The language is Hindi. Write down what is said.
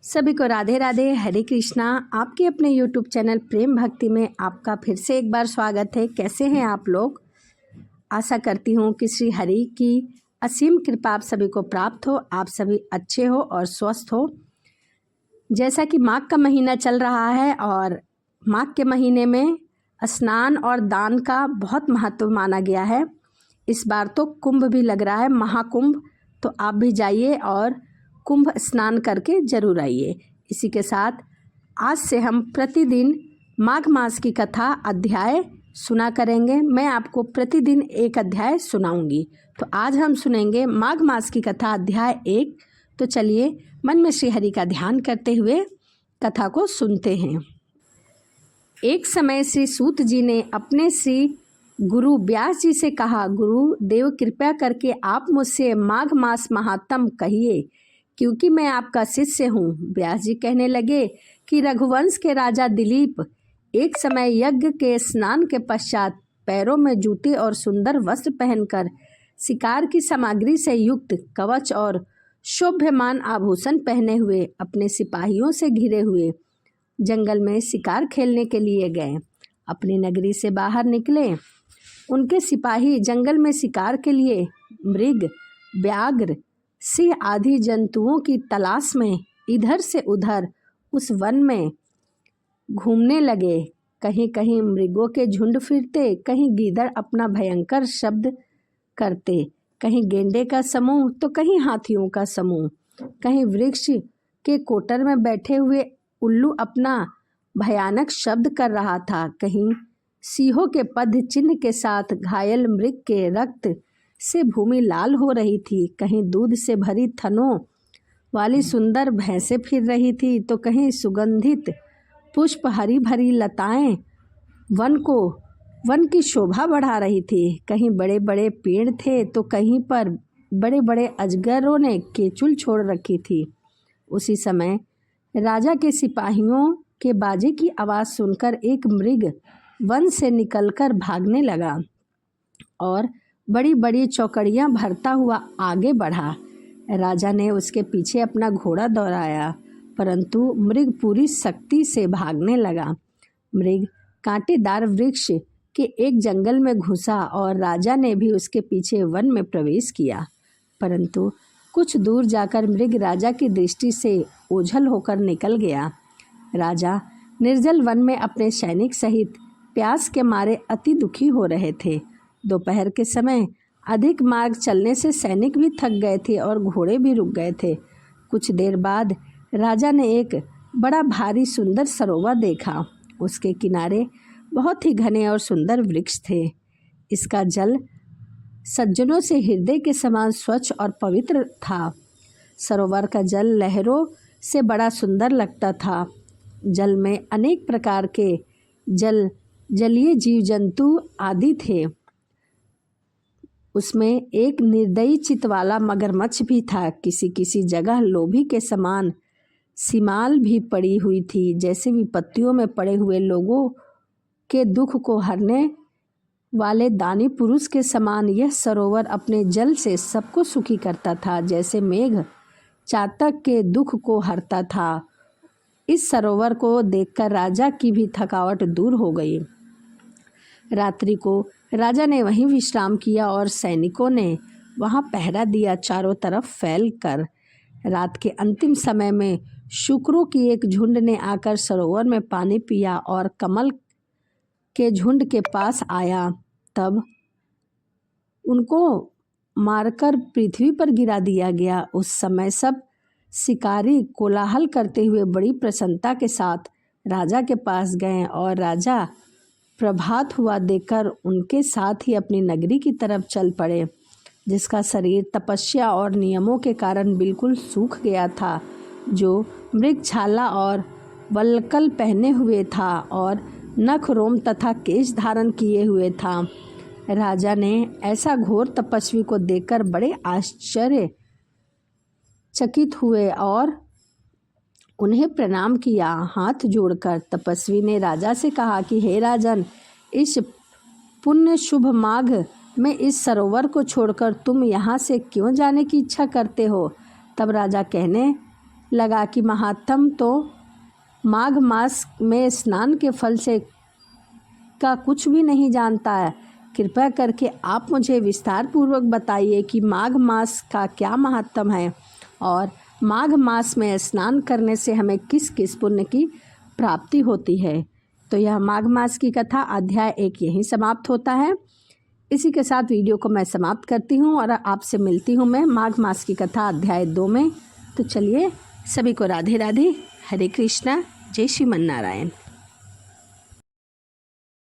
सभी को राधे राधे, हरे कृष्णा। आपके अपने YouTube चैनल प्रेम भक्ति में आपका फिर से एक बार स्वागत है। कैसे हैं आप लोग? आशा करती हूँ कि श्री हरि की असीम कृपा आप सभी को प्राप्त हो, आप सभी अच्छे हो और स्वस्थ हो। जैसा कि माघ का महीना चल रहा है और माघ के महीने में स्नान और दान का बहुत महत्व माना गया है। इस बार तो कुंभ भी लग रहा है, महाकुंभ, तो आप भी जाइए और कुंभ स्नान करके जरूर आइए। इसी के साथ आज से हम प्रतिदिन माघ मास की कथा अध्याय सुना करेंगे। मैं आपको प्रतिदिन एक अध्याय सुनाऊंगी। तो आज हम सुनेंगे माघ मास की कथा अध्याय 1। तो चलिए मन में श्री हरि का ध्यान करते हुए कथा को सुनते हैं। एक समय श्री सूत जी ने अपने श्री गुरु व्यास जी से कहा, गुरु देव कृपया करके आप मुझसे माघ मास महात्म कहिए, क्योंकि मैं आपका शिष्य हूँ। व्यास जी कहने लगे कि रघुवंश के राजा दिलीप एक समय यज्ञ के स्नान के पश्चात पैरों में जूते और सुंदर वस्त्र पहनकर शिकार की सामग्री से युक्त कवच और शोभ्यमान आभूषण पहने हुए अपने सिपाहियों से घिरे हुए जंगल में शिकार खेलने के लिए गए। अपनी नगरी से बाहर निकले उनके सिपाही जंगल में शिकार के लिए मृग, व्याघ्र, सिंह आदि जंतुओं की तलाश में इधर से उधर उस वन में घूमने लगे। कहीं कहीं मृगों के झुंड फिरते, कहीं गीदड़ अपना भयंकर शब्द करते, कहीं गेंडे का समूह तो कहीं हाथियों का समूह, कहीं वृक्ष के कोटर में बैठे हुए उल्लू अपना भयानक शब्द कर रहा था, कहीं सिंहों के पद चिन्ह के साथ घायल मृग के रक्त से भूमि लाल हो रही थी, कहीं दूध से भरी थनों वाली सुंदर भैंसें फिर रही थी, तो कहीं सुगंधित पुष्प हरी भरी लताएं वन की शोभा बढ़ा रही थी। कहीं बड़े बड़े पेड़ थे तो कहीं पर बड़े बड़े अजगरों ने केचुल छोड़ रखी थी। उसी समय राजा के सिपाहियों के बाजे की आवाज़ सुनकर एक मृग वन से निकलकर भागने लगा और बड़ी बड़ी चौकड़ियाँ भरता हुआ आगे बढ़ा। राजा ने उसके पीछे अपना घोड़ा दौड़ाया, परंतु मृग पूरी शक्ति से भागने लगा। मृग कांटेदार वृक्ष के एक जंगल में घुसा और राजा ने भी उसके पीछे वन में प्रवेश किया, परंतु कुछ दूर जाकर मृग राजा की दृष्टि से ओझल होकर निकल गया। राजा निर्जल वन में अपने सैनिक सहित प्यास के मारे अति दुखी हो रहे थे। दोपहर के समय अधिक मार्ग चलने से सैनिक भी थक गए थे और घोड़े भी रुक गए थे। कुछ देर बाद राजा ने एक बड़ा भारी सुंदर सरोवर देखा। उसके किनारे बहुत ही घने और सुंदर वृक्ष थे। इसका जल सज्जनों से हृदय के समान स्वच्छ और पवित्र था। सरोवर का जल लहरों से बड़ा सुंदर लगता था। जल में अनेक प्रकार के जलीय जीव जंतु आदि थे। उसमें एक निर्दयी चित्त वाला मगरमच्छ भी था। किसी किसी जगह लोभी के समान सीमाल भी पड़ी हुई थी। जैसे विपत्तियों में पड़े हुए लोगों के दुख को हरने वाले दानी पुरुष के समान यह सरोवर अपने जल से सबको सुखी करता था। जैसे मेघ चातक के दुख को हरता था। इस सरोवर को देखकर राजा की भी थकावट दूर हो गई। रात्रि को राजा ने वहीं विश्राम किया और सैनिकों ने वहां पहरा दिया, चारों तरफ फैल कर। रात के अंतिम समय में शुक्रों की एक झुंड ने आकर सरोवर में पानी पिया और कमल के झुंड के पास आया। तब उनको मारकर पृथ्वी पर गिरा दिया गया। उस समय सब शिकारी कोलाहल करते हुए बड़ी प्रसन्नता के साथ राजा के पास गए और राजा प्रभात हुआ देखकर उनके साथ ही अपनी नगरी की तरफ चल पड़े, जिसका शरीर तपस्या और नियमों के कारण बिल्कुल सूख गया था, जो मृग छाला और वल्कल पहने हुए था और नख रोम तथा केश धारण किए हुए था। राजा ने ऐसा घोर तपस्वी को देखकर बड़े आश्चर्यचकित हुए और उन्हें प्रणाम किया। हाथ जोड़कर तपस्वी ने राजा से कहा कि हे राजन, इस पुण्य शुभ माघ में इस सरोवर को छोड़कर तुम यहाँ से क्यों जाने की इच्छा करते हो? तब राजा कहने लगा कि महात्म तो माघ मास में स्नान के फल से का कुछ भी नहीं जानता है। कृपया करके आप मुझे विस्तार पूर्वक बताइए कि माघ मास का क्या महत्व है और माघ मास में स्नान करने से हमें किस किस पुण्य की प्राप्ति होती है। तो यह माघ मास की कथा अध्याय 1 यहीं समाप्त होता है। इसी के साथ वीडियो को मैं समाप्त करती हूँ और आपसे मिलती हूँ मैं माघ मास की कथा अध्याय 2 में। तो चलिए, सभी को राधे राधे, हरे कृष्णा, जय श्रीमन नारायण।